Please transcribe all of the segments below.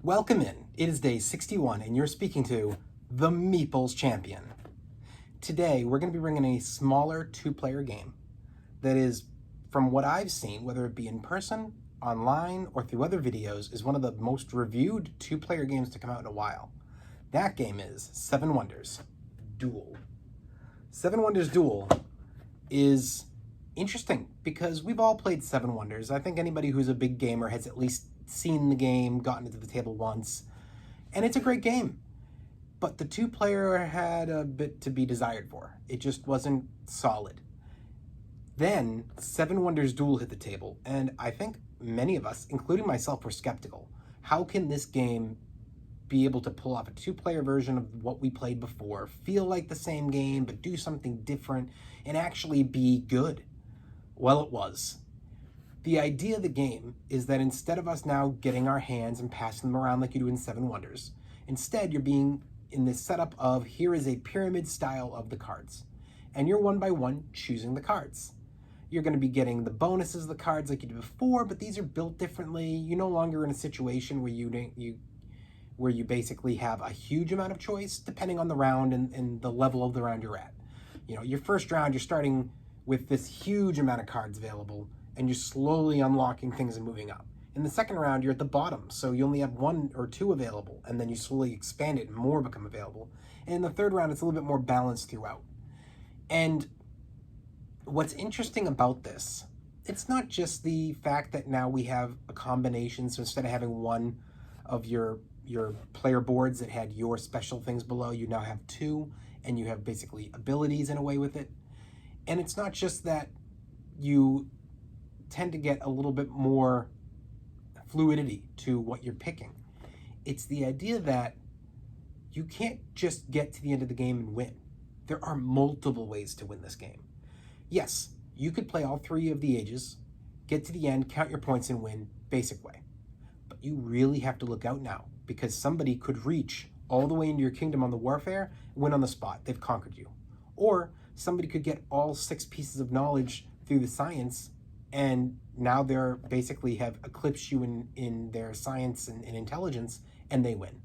Welcome in. It is day 61 and you're speaking to the Meeples Champion. Today we're going to be bringing a smaller two-player game that is, from what I've seen, whether it be in person, online, or through other videos, is one of the most reviewed two-player games to come out in a while. That game is Seven Wonders Duel. Seven Wonders Duel is interesting because we've all played Seven Wonders. I think anybody who's a big gamer has at least seen the game, gotten it to the table once, and it's a great game. But the two-player had a bit to be desired for. It just wasn't solid. Then Seven Wonders Duel hit the table, and I think many of us, including myself, were skeptical. How can this game be able to pull off a two-player version of what we played before, feel like the same game, but do something different, and actually be good? Well, it was. The idea of the game is that instead of us now getting our hands and passing them around like you do in Seven Wonders, instead you're being in this setup of, here is a pyramid style of the cards. And you're one by one choosing the cards. You're going to be getting the bonuses of the cards like you did before, but these are built differently. You're no longer in a situation where you basically have a huge amount of choice depending on the round and the level of the round you're at. You know, your first round, you're starting with this huge amount of cards available, and you're slowly unlocking things and moving up. In the second round, you're at the bottom, so you only have one or two available, and then you slowly expand it and more become available. And in the third round, it's a little bit more balanced throughout. And what's interesting about this, it's not just the fact that now we have a combination, so instead of having one of your player boards that had your special things below, you now have two, and you have basically abilities in a way with it. And it's not just that you tend to get a little bit more fluidity to what you're picking. It's the idea that you can't just get to the end of the game and win. There are multiple ways to win this game. Yes, you could play all three of the ages, get to the end, count your points and win, basic way. But you really have to look out now, because somebody could reach all the way into your kingdom on the warfare and win on the spot. They've conquered you. Or somebody could get all 6 pieces of knowledge through the science, and now they're basically have eclipsed you in their science and intelligence, and they win.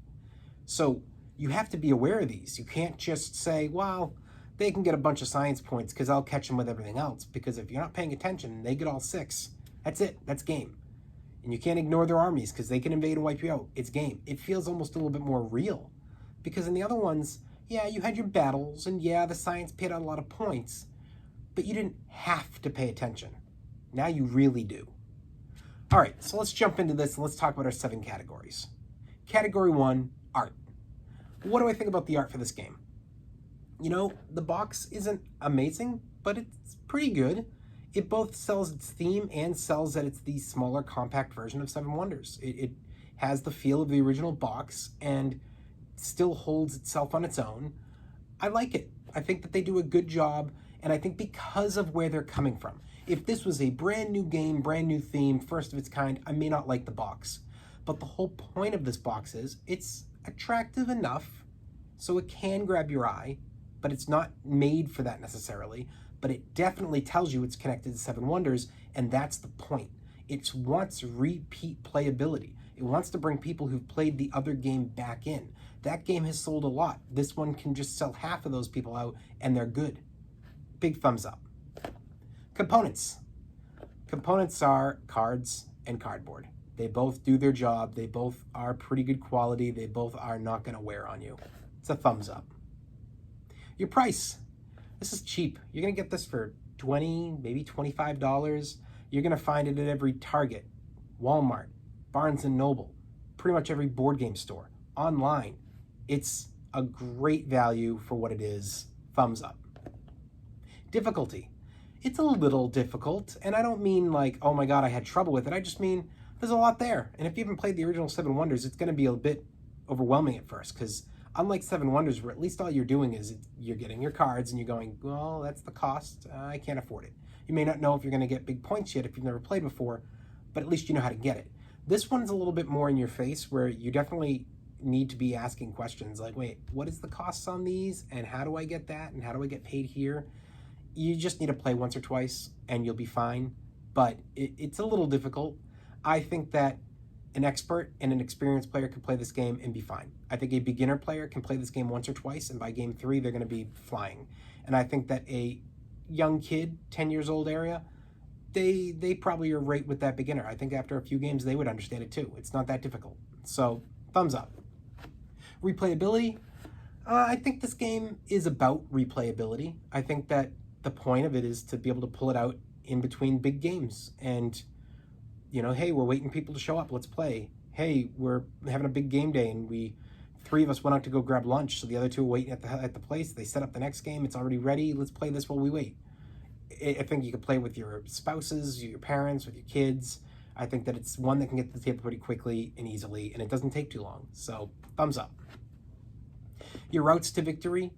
So you have to be aware of these. You can't just say, well, they can get a bunch of science points because I'll catch them with everything else. Because if you're not paying attention, they get all 6. That's it. That's game. And you can't ignore their armies because they can invade and wipe you out. It's game. It feels almost a little bit more real. Because in the other ones, yeah, you had your battles, and yeah, the science paid out a lot of points, but you didn't have to pay attention. Now you really do. All right, so let's jump into this and let's talk about our 7 categories. Category 1, art. What do I think about the art for this game? You know, the box isn't amazing, but it's pretty good. It both sells its theme and sells that it's the smaller, compact version of Seven Wonders. It has the feel of the original box and still holds itself on its own. I like it. I think that they do a good job, and I think because of where they're coming from. If this was a brand new game, brand new theme, first of its kind, I may not like the box. But the whole point of this box is it's attractive enough so it can grab your eye, but it's not made for that necessarily. But it definitely tells you it's connected to Seven Wonders, and that's the point. It wants repeat playability. It wants to bring people who've played the other game back in. That game has sold a lot. This one can just sell half of those people out, and they're good. Big thumbs up. Components. Components are cards and cardboard. They both do their job. They both are pretty good quality. They both are not going to wear on you. It's a thumbs up. Your price. This is cheap. You're going to get this for $20, maybe $25. You're going to find it at every Target, Walmart, Barnes & Noble, pretty much every board game store, online. It's a great value for what it is. Thumbs up. Difficulty. It's a little difficult, and I don't mean like, oh my god, I had trouble with it. I just mean there's a lot there. And if you haven't played the original Seven Wonders, it's going to be a bit overwhelming at first, because unlike Seven Wonders, where at least all you're doing is you're getting your cards and you're going, well, that's the cost. I can't afford it. You may not know if you're going to get big points yet if you've never played before, but at least you know how to get it. This one's a little bit more in your face, where you definitely need to be asking questions like, wait, what is the costs on these? And how do I get that? And how do I get paid here? You just need to play once or twice and you'll be fine. But it's a little difficult. I think that an expert and an experienced player can play this game and be fine. I think a beginner player can play this game once or twice, and by game 3, they're going to be flying. And I think that a young kid, 10 years old area, they probably are right with that beginner. I think after a few games, they would understand it too. It's not that difficult. So, thumbs up. Replayability. I think this game is about replayability. I think that the point of it is to be able to pull it out in between big games. And, you know, hey, we're waiting people to show up. Let's play. Hey, we're having a big game day and 3 of us went out to go grab lunch. So the other 2 are waiting at the place. They set up the next game. It's already ready. Let's play this while we wait. I think you can play with your spouses, your parents, with your kids. I think that it's one that can get to the table pretty quickly and easily, and it doesn't take too long. So, thumbs up. Your routes to victory.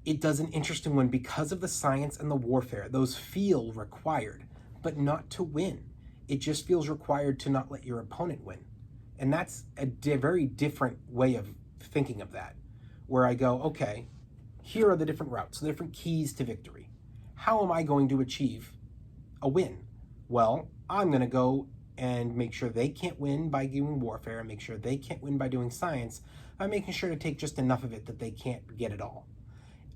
It does an interesting one because of the science and the warfare. Those feel required, but not to win. It just feels required to not let your opponent win. And that's a very different way of thinking of that, where I go, okay, here are the different routes, the different keys to victory. How am I going to achieve a win? Well, I'm going to go and make sure they can't win by doing warfare, and make sure they can't win by doing science, by making sure to take just enough of it that they can't get it all.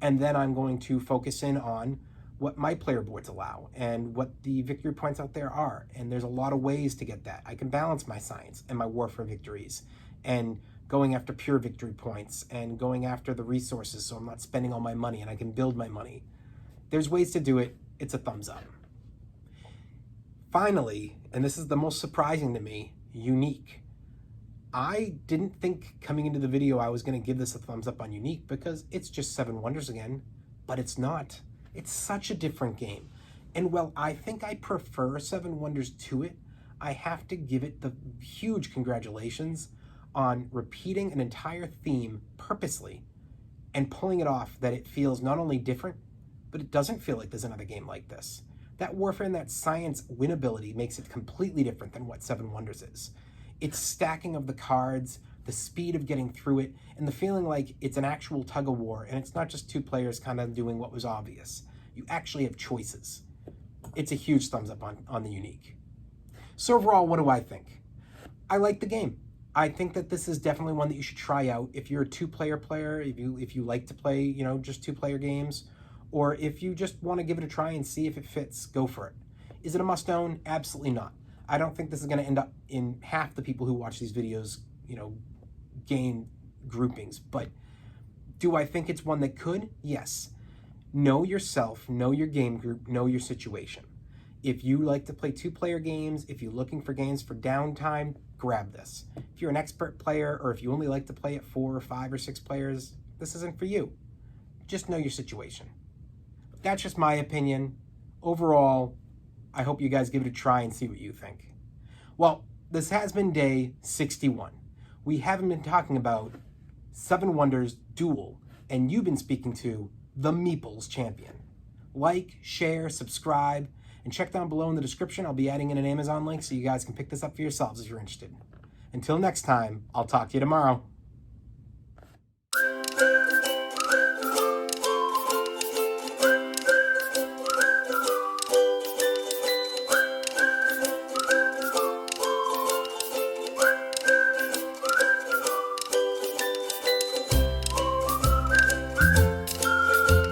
And then I'm going to focus in on what my player boards allow and what the victory points out there are. And there's a lot of ways to get that. I can balance my science and my warfare victories and going after pure victory points and going after the resources so I'm not spending all my money and I can build my money. There's ways to do it. It's a thumbs up. Finally, and this is the most surprising to me, unique. I didn't think coming into the video I was going to give this a thumbs up on unique because it's just 7 Wonders again, but it's not. It's such a different game. And while I think I prefer 7 Wonders to it, I have to give it the huge congratulations on repeating an entire theme purposely and pulling it off that it feels not only different, but it doesn't feel like there's another game like this. That warfare and that science winnability makes it completely different than what 7 Wonders is. It's stacking of the cards, the speed of getting through it, and the feeling like it's an actual tug-of-war, and it's not just 2 players kind of doing what was obvious. You actually have choices. It's a huge thumbs up on the unique. So overall, what do I think? I like the game. I think that this is definitely one that you should try out if you're a 2-player player, if you like to play, you know, just 2-player games, or if you just want to give it a try and see if it fits, go for it. Is it a must-own? Absolutely not. I don't think this is going to end up in half the people who watch these videos, you know, game groupings. But do I think it's one that could? Yes. Know yourself, know your game group, know your situation. If you like to play 2-player games, if you're looking for games for downtime, grab this. If you're an expert player, or if you only like to play at 4 or 5 or 6 players, this isn't for you. Just know your situation. That's just my opinion. Overall, I hope you guys give it a try and see what you think. Well, this has been day 61. We haven't been talking about 7 Wonders Duel, and you've been speaking to the Meeples Champion. Like, share, subscribe, and check down below in the description. I'll be adding in an Amazon link so you guys can pick this up for yourselves if you're interested. Until next time, I'll talk to you tomorrow.